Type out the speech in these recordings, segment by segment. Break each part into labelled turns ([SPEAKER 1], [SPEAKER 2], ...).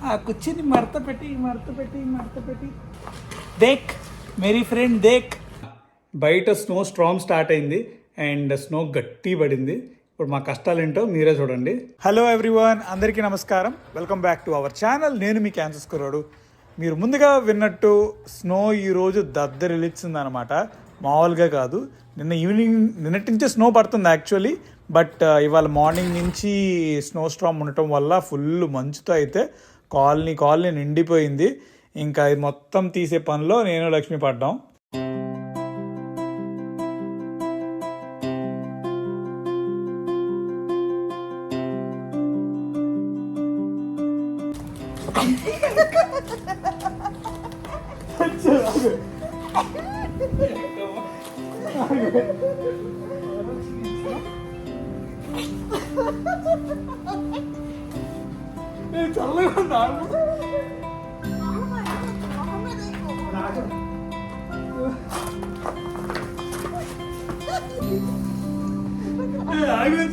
[SPEAKER 1] ఆ కుర్చీని మడత పెట్టి దేక్ మేరీ ఫ్రెండ్ దేక్. బయట స్నో స్ట్రామ్ స్టార్ట్ అయింది అండ్ స్నో గట్టి పడింది. ఇప్పుడు మా కష్టాలు ఏంటో మీరే చూడండి. హలో ఎవ్రీవన్, అందరికీ నమస్కారం. Welcome back to our channel. నేను మీ క్యాన్సర్ కుర్రాడు. మీరు ముందుగా విన్నట్టు స్నో ఈరోజు దద్దరిల్లించింది అనమాట. మామూలుగా కాదు, నిన్నటి నుంచే స్నో పడుతుంది యాక్చువల్లీ. బట్ ఇవాళ మార్నింగ్ నుంచి స్నో స్ట్రామ్ ఉండటం వల్ల ఫుల్ మంచుతో అయితే కాలనీ నిండిపోయింది. ఇంకా ఇది మొత్తం తీసే పనిలో నేను లక్ష్మి పడ్డాం.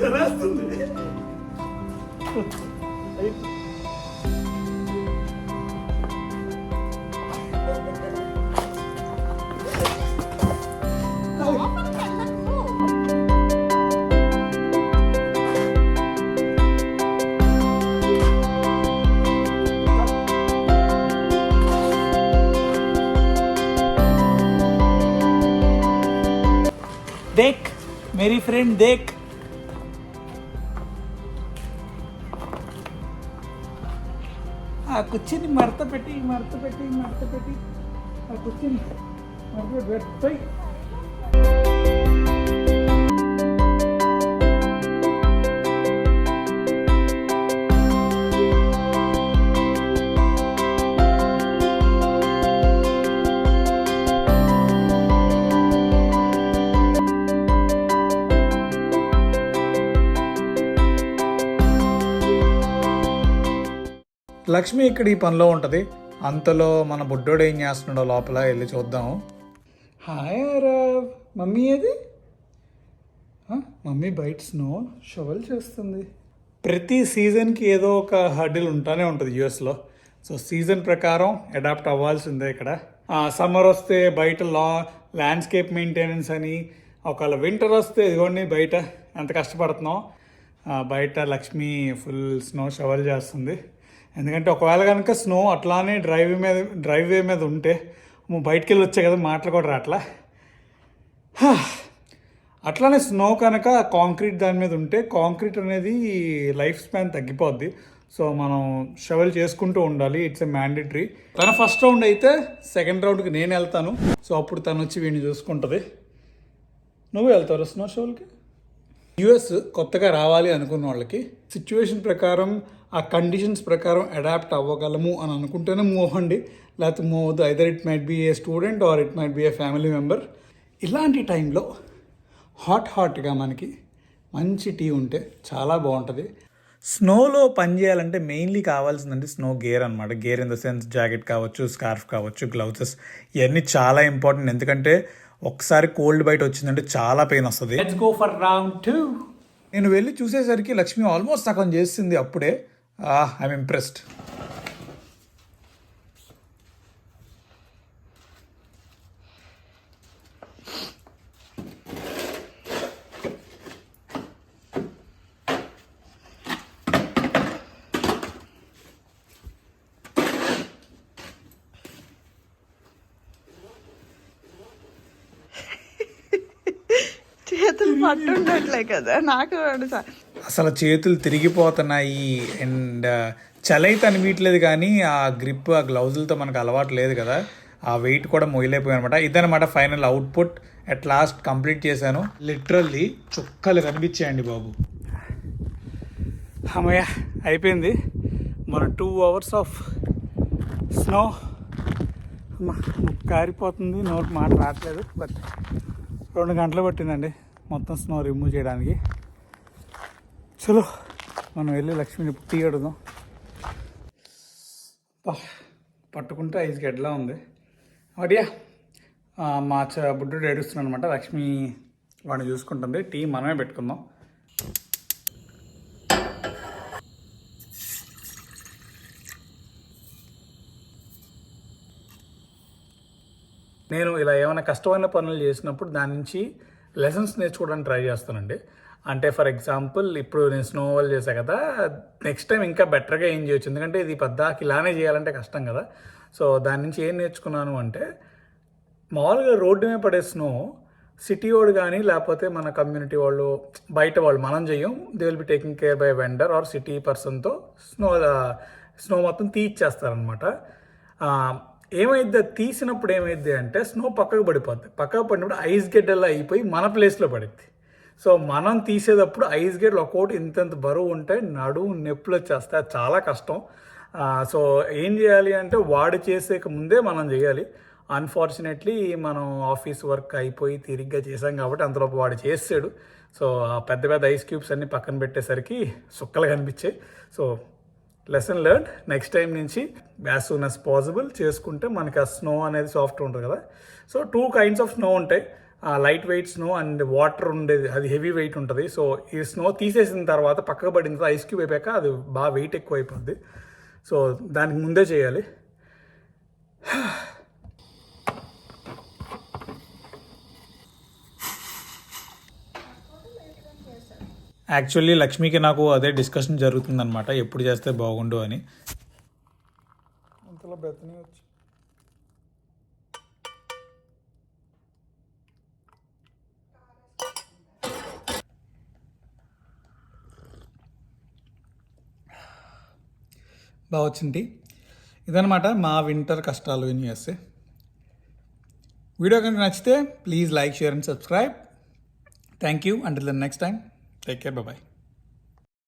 [SPEAKER 1] చల్లేస్తుంది. देख मेरी फ्रेंड देख. ఆ కుర్చీని మడత పెట్టి ఆ కుర్చీని మడత పెట్టి. లక్ష్మి ఇక్కడ ఈ పనిలో ఉంటుంది. అంతలో మన బుడ్డోడు ఏం చేస్తున్నాడో లోపల వెళ్ళి చూద్దాము. హాయ్ ఆరవ్, మమ్మీ ఏది? మమ్మీ బయట స్నో షవల్ చేస్తుంది. ప్రతి సీజన్కి ఏదో ఒక హర్డిల్ ఉంటానే ఉంటుంది యూఎస్లో. సో సీజన్ ప్రకారం అడాప్ట్ అవ్వాల్సిందే. ఇక్కడ సమ్మర్ వస్తే బయట ల్యాండ్స్కేప్ మెయింటెనెన్స్ అని, ఒకవేళ వింటర్ వస్తే ఇదిగోండి బయట ఎంత కష్టపడుతున్నాం. బయట లక్ష్మి ఫుల్ స్నో షవల్ చేస్తుంది. ఎందుకంటే ఒకవేళ కనుక స్నో అట్లానే డ్రైవే మీద ఉంటే బయటికి వెళ్ళి వచ్చాయి కదా, మాటలు కూడా రాట్లా. అట్లానే స్నో కనుక కాంక్రీట్ దాని మీద ఉంటే కాంక్రీట్ అనేది లైఫ్ స్పాన్ తగ్గిపోద్ది. సో మనం షవల్ చేసుకుంటూ ఉండాలి. It's a mandatory. తన ఫస్ట్ రౌండ్ అయితే సెకండ్ రౌండ్కి నేను వెళ్తాను. సో అప్పుడు తను వచ్చి వీడిని చూసుకుంటుంది. నువ్వు వెళ్తావు స్నో షవల్కి? యూఎస్ కొత్తగా రావాలి అనుకున్న వాళ్ళకి సిచ్యువేషన్ ప్రకారం, ఆ కండిషన్స్ ప్రకారం అడాప్ట్ అవ్వగలము అని అనుకుంటేనే మూవ్ అవ్వండి. లేకపోతే మూవ్ అవ్వద్దు. Either it might be a student or it might be a family member. ఇలాంటి టైంలో హాట్గా మనకి మంచి టీ ఉంటే చాలా బాగుంటుంది. స్నోలో పని చేయాలంటే మెయిన్లీ కావాల్సిందంటే స్నో గేర్ అనమాట. Gear in the sense jacket కావచ్చు, స్కార్ఫ్ కావచ్చు, గ్లౌజెస్, ఇవన్నీ చాలా ఇంపార్టెంట్. ఎందుకంటే ఒకసారి కోల్డ్ బయట వచ్చిందంటే చాలా పెయిన్ వస్తుంది. Let's go for round 2. నేను వెళ్ళి చూసేసరికి లక్ష్మి ఆల్మోస్ట్ సగం చేసింది అప్పుడే. I'm impressed.
[SPEAKER 2] చేతులు పట్టుండట్లే కదా నాకు.
[SPEAKER 1] అసలు చేతులు తిరిగిపోతున్నాయి అండ్ చలైతే అనిపించలేదు. కానీ ఆ గ్రిప్, ఆ గ్లౌజులతో మనకు అలవాటు లేదు కదా, ఆ వెయిట్ కూడా మొయ్యలేకపోయాయి అనమాట. ఇదనమాట final output. At last complete చేశాను. లిటరల్లీ చుక్కలు కనిపించాయండి బాబు. అమ్మయ్య అయిపోయింది మన 2 hours ఆఫ్ స్నో. కారిపోతుంది, నోట్ మాట రావట్లేదు. బట్ 2 గంటలు పట్టిందండి మొత్తం స్నో రిమూవ్ చేయడానికి. చలో మనం వెళ్ళి లక్ష్మిని టీ అడుగుదాం. పట్టుకుంటే ఐస్ గడ్డలా ఉంది. అడియా మా బుడ్డుడు ఏడుస్తున్నాడు అనమాట. లక్ష్మి వాడిని చూసుకుంటుంది. టీ మనమే పెట్టుకుందాం. నేను ఇలా ఏమైనా కష్టమైన పనులు చేసినప్పుడు దాని నుంచి లెసన్స్ నేర్చుకోవడానికి ట్రై చేస్తానండి. అంటే ఫర్ ఎగ్జాంపుల్ ఇప్పుడు నేను స్నో వాల్ చేశాను కదా, నెక్స్ట్ టైం ఇంకా బెటర్గా ఏం చేయొచ్చు, ఎందుకంటే ఇది పద్దాకి ఇలానే చేయాలంటే కష్టం కదా. సో దాని నుంచి ఏం నేర్చుకున్నాను అంటే, మామూలుగా రోడ్డు మీద పడే స్నో సిటీ వాడు కానీ లేకపోతే మన కమ్యూనిటీ వాళ్ళు, బయట వాళ్ళు మనం చెయ్యం, they will be taking care by vendor or city పర్సన్తో స్నో మొత్తం తీయిచ్చేస్తారనమాట. ఏమైద్ది తీసినప్పుడు ఏమైద్ది అంటే స్నో పక్కకు పడిపోద్ది. పక్కకు పడినప్పుడు ఐస్ గడ్డల్లా అయిపోయి మన ప్లేస్లో పడిద్ది. సో మనం తీసేటప్పుడు ఐస్ గడ్డలు ఒక్కోటి ఇంతంత బరువు ఉంటాయి, నడుము నొప్పులు వచ్చేస్తాయి, చాలా కష్టం. సో ఏం చేయాలి అంటే వాడు చేసేక ముందే మనం చేయాలి. అన్ఫార్చునేట్లీ మనం ఆఫీస్ వర్క్ అయిపోయి తిరిగ్గా చేసాం కాబట్టి అంతలోపు వాడు చేసాడు. సో ఆ పెద్ద పెద్ద ఐస్ క్యూబ్స్ అన్నీ పక్కన పెట్టేసరికి సుక్కలు కనిపించాయి. So lesson learn, next time నుంచి యాజ్ సూన్ యాజ్ పాసిబుల్ చేసుకుంటే మనకి ఆ స్నో అనేది సాఫ్ట్ ఉంటుంది కదా. సో 2 kinds ఆఫ్ స్నో ఉంటాయి, light weight snow and water ఉండేది, అది హెవీ వెయిట్ ఉంటుంది. సో ఈ స్నో తీసేసిన తర్వాత పక్కకు పడిన తర్వాత ఐస్ క్యూబ్ అయిపోయాక అది బాగా వెయిట్ ఎక్కువ అయిపోద్ది. సో దానికి ముందే చేయాలి. యాక్చువల్లీ లక్ష్మికి నాకు అదే డిస్కషన్ జరుగుతుందన్నమాట, ఎప్పుడు చేస్తే బాగుండు అని. అంతలో బెత్తనే వచ్చి బాగా వచ్చింది. ఇదనమాట మా వింటర్ కష్టాలు విని చేస్తే. వీడియో కనుక నచ్చితే please like, share and subscribe. Thank you. Until the next time, take care, bye.